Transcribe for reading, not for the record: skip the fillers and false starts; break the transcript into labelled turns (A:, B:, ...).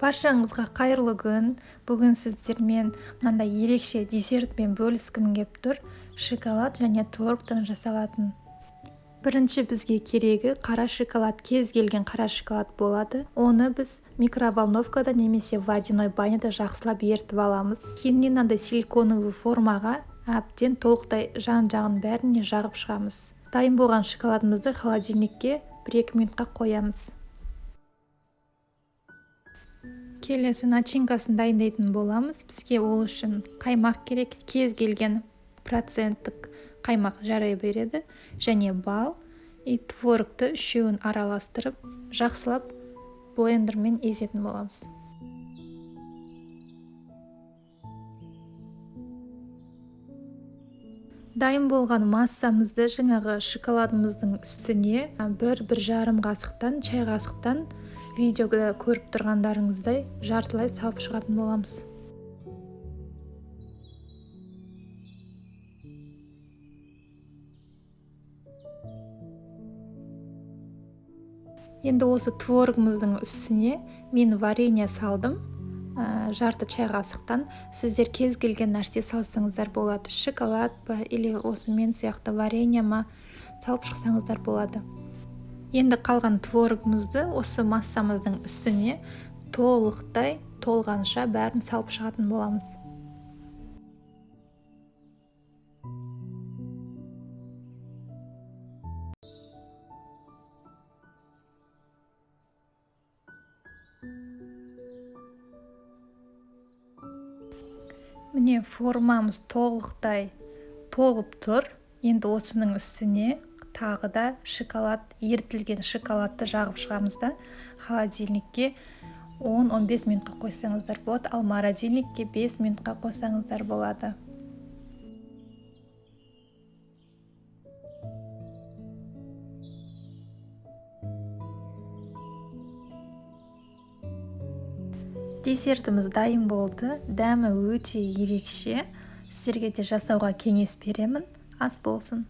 A: Баршаңызға қайырлы күн. Бүгін сіздермен мынандай ерекше десертпен бөліскім кеп тұр. Шоколад және творогтан жасалатын. Бірінші бізге керегі қара шоколад. Кез келген қара шоколад болады. Оны біз микроволновкада немесе водяной баняда жақсылап ерітіп аламыз. Кейіннен мынандай силиконовый формаға әбден толықтай жан-жағын бәріне жағып шығамыз. Дайын болған шоколадымызды холодильникке 1-2 минутқа қоямыз. Келесі начинкасын дайындайтын боламыз. Бізге ол үшін қаймақ керек. Кез келген проценттік қаймақ жарай береді. Және бал и творогты үшеуін араластырып, жақсылап блендермен езетін боламыз. Дайын болған массамызды жаңағы шоколадымыздың үстіне 1-1,5 қасықтан, чай қасықтан видеода көріп тұрғандарыңыздай жартылай салып шығатын боламыз. Енді осы творогымыздың үстіне мен варенье салдым. Жарты чай қасықтан. Сіздер кез келген нәрсе салсаңыздар болады. Шоколад па или осы мен сияқты варенье ма салып шықсаңыздар болады. Енді қалған творогымызды осы массамыздың үстіне толықтай толғанша бәрін салып шығатын боламыз. Міне формамыз толықтай толып тұр. Енді осының үстіне тағы да ерітілген шоколадты жағып шығамыз да холодильникке 10-15 минутқа қойсаңыздар болады, ал морозильникке 5 минутқа қойсаңыздар болады. Десертіміз дайын болды. Дәмі өте ерекше. Сіздерге де жасауға кеңес беремін. Ас болсын.